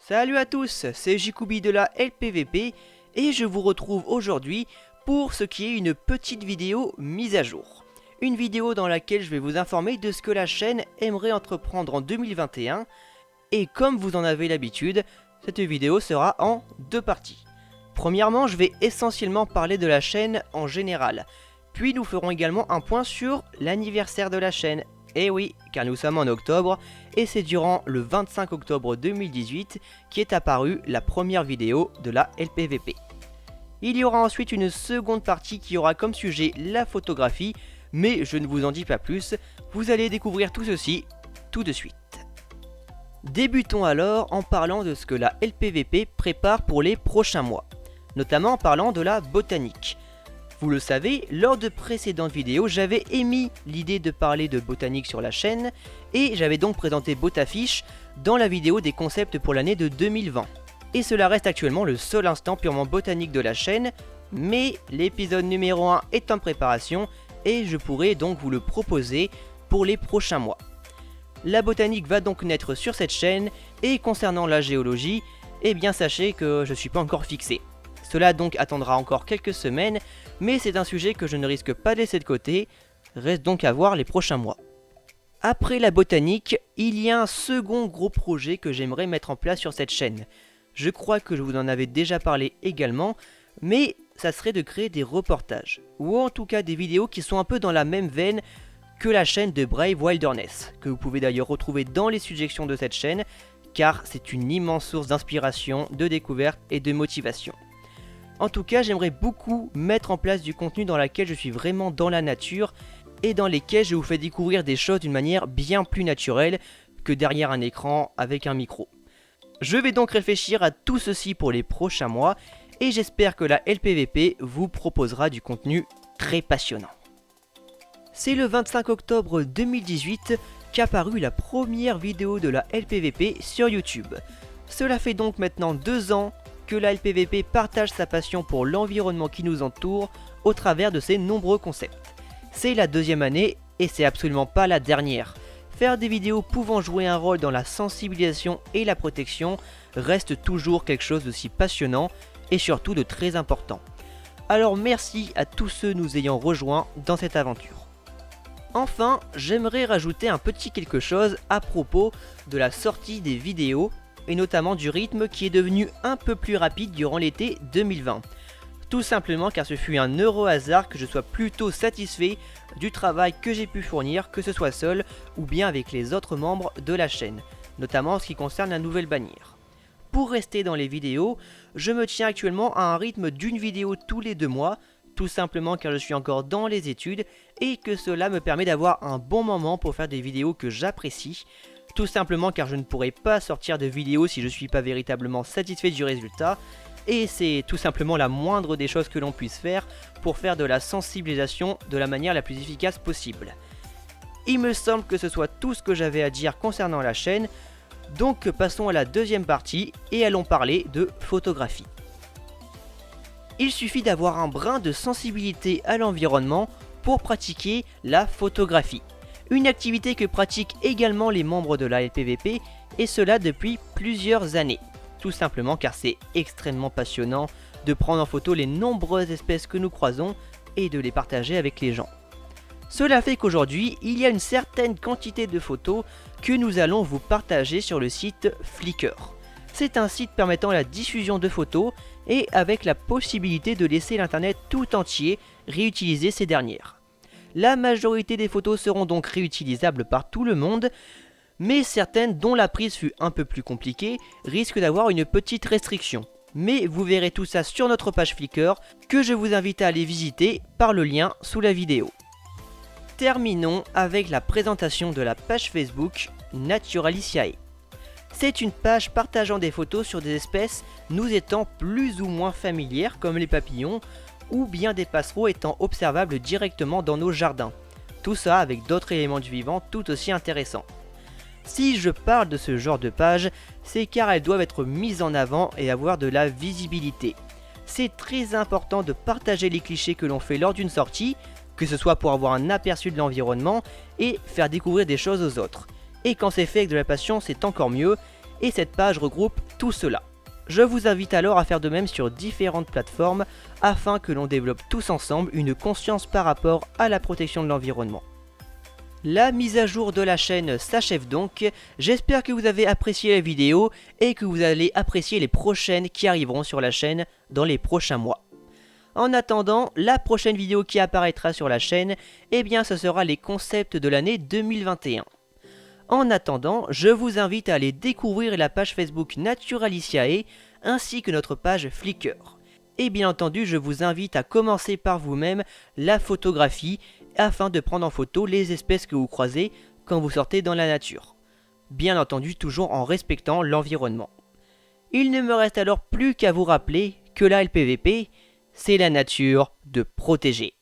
Salut à tous, c'est Jikubi de la LPVP et je vous retrouve aujourd'hui pour ce qui est une petite vidéo mise à jour. Une vidéo dans laquelle je vais vous informer de ce que la chaîne aimerait entreprendre en 2021 et comme vous en avez l'habitude, cette vidéo sera en deux parties. Premièrement, je vais essentiellement parler de la chaîne en général, puis nous ferons également un point sur l'anniversaire de la chaîne. Et oui, car nous sommes en octobre, et c'est durant le 25 octobre 2018 qu'est apparue la première vidéo de la LPVP. Il y aura ensuite une seconde partie qui aura comme sujet la photographie, mais je ne vous en dis pas plus, vous allez découvrir tout ceci tout de suite. Débutons alors en parlant de ce que la LPVP prépare pour les prochains mois, notamment en parlant de la botanique. Vous le savez, lors de précédentes vidéos, j'avais émis l'idée de parler de botanique sur la chaîne et j'avais donc présenté Botafiche dans la vidéo des concepts pour l'année de 2020. Et cela reste actuellement le seul instant purement botanique de la chaîne, mais l'épisode numéro 1 est en préparation et je pourrai donc vous le proposer pour les prochains mois. La botanique va donc naître sur cette chaîne et concernant la géologie, eh bien sachez que je ne suis pas encore fixé. Cela donc attendra encore quelques semaines, mais c'est un sujet que je ne risque pas de laisser de côté, reste donc à voir les prochains mois. Après la botanique, il y a un second gros projet que j'aimerais mettre en place sur cette chaîne. Je crois que je vous en avais déjà parlé également, mais ça serait de créer des reportages, ou en tout cas des vidéos qui sont un peu dans la même veine que la chaîne de Brave Wilderness, que vous pouvez d'ailleurs retrouver dans les suggestions de cette chaîne, car c'est une immense source d'inspiration, de découverte et de motivation. En tout cas, j'aimerais beaucoup mettre en place du contenu dans lequel je suis vraiment dans la nature et dans lesquels je vous fais découvrir des choses d'une manière bien plus naturelle que derrière un écran avec un micro. Je vais donc réfléchir à tout ceci pour les prochains mois et j'espère que la LPVP vous proposera du contenu très passionnant. C'est le 25 octobre 2018 qu'apparut la première vidéo de la LPVP sur YouTube. Cela fait donc maintenant 2 ans que la LPVP partage sa passion pour l'environnement qui nous entoure au travers de ses nombreux concepts. C'est la 2e année et c'est absolument pas la dernière. Faire des vidéos pouvant jouer un rôle dans la sensibilisation et la protection reste toujours quelque chose de si passionnant et surtout de très important. Alors merci à tous ceux nous ayant rejoints dans cette aventure. Enfin, j'aimerais rajouter un petit quelque chose à propos de la sortie des vidéos et notamment du rythme qui est devenu un peu plus rapide durant l'été 2020. Tout simplement car ce fut un heureux hasard que je sois plutôt satisfait du travail que j'ai pu fournir, que ce soit seul ou bien avec les autres membres de la chaîne, notamment en ce qui concerne la nouvelle bannière. Pour rester dans les vidéos, je me tiens actuellement à un rythme d'une vidéo tous les 2 mois, tout simplement car je suis encore dans les études et que cela me permet d'avoir un bon moment pour faire des vidéos que j'apprécie, tout simplement car je ne pourrai pas sortir de vidéo si je ne suis pas véritablement satisfait du résultat, et c'est tout simplement la moindre des choses que l'on puisse faire pour faire de la sensibilisation de la manière la plus efficace possible. Il me semble que ce soit tout ce que j'avais à dire concernant la chaîne, donc passons à la 2e partie et allons parler de photographie. Il suffit d'avoir un brin de sensibilité à l'environnement pour pratiquer la photographie. Une activité que pratiquent également les membres de la LPVP et cela depuis plusieurs années. Tout simplement car c'est extrêmement passionnant de prendre en photo les nombreuses espèces que nous croisons et de les partager avec les gens. Cela fait qu'aujourd'hui, il y a une certaine quantité de photos que nous allons vous partager sur le site Flickr. C'est un site permettant la diffusion de photos et avec la possibilité de laisser l'internet tout entier réutiliser ces dernières. La majorité des photos seront donc réutilisables par tout le monde, mais certaines dont la prise fut un peu plus compliquée risquent d'avoir une petite restriction. Mais vous verrez tout ça sur notre page Flickr que je vous invite à aller visiter par le lien sous la vidéo. Terminons avec la présentation de la page Facebook Naturaliciae. C'est une page partageant des photos sur des espèces nous étant plus ou moins familières comme les papillons, ou bien des passereaux étant observables directement dans nos jardins. Tout ça avec d'autres éléments du vivant tout aussi intéressants. Si je parle de ce genre de page, c'est car elles doivent être mises en avant et avoir de la visibilité. C'est très important de partager les clichés que l'on fait lors d'une sortie, que ce soit pour avoir un aperçu de l'environnement et faire découvrir des choses aux autres. Et quand c'est fait avec de la passion, c'est encore mieux, et cette page regroupe tout cela. Je vous invite alors à faire de même sur différentes plateformes afin que l'on développe tous ensemble une conscience par rapport à la protection de l'environnement. La mise à jour de la chaîne s'achève donc, j'espère que vous avez apprécié la vidéo et que vous allez apprécier les prochaines qui arriveront sur la chaîne dans les prochains mois. En attendant, la prochaine vidéo qui apparaîtra sur la chaîne, eh bien ce sera les concepts de l'année 2021. En attendant, je vous invite à aller découvrir la page Facebook Naturaliciae ainsi que notre page Flickr. Et bien entendu, je vous invite à commencer par vous-même la photographie afin de prendre en photo les espèces que vous croisez quand vous sortez dans la nature. Bien entendu, toujours en respectant l'environnement. Il ne me reste alors plus qu'à vous rappeler que la LPVP, c'est la nature de protéger.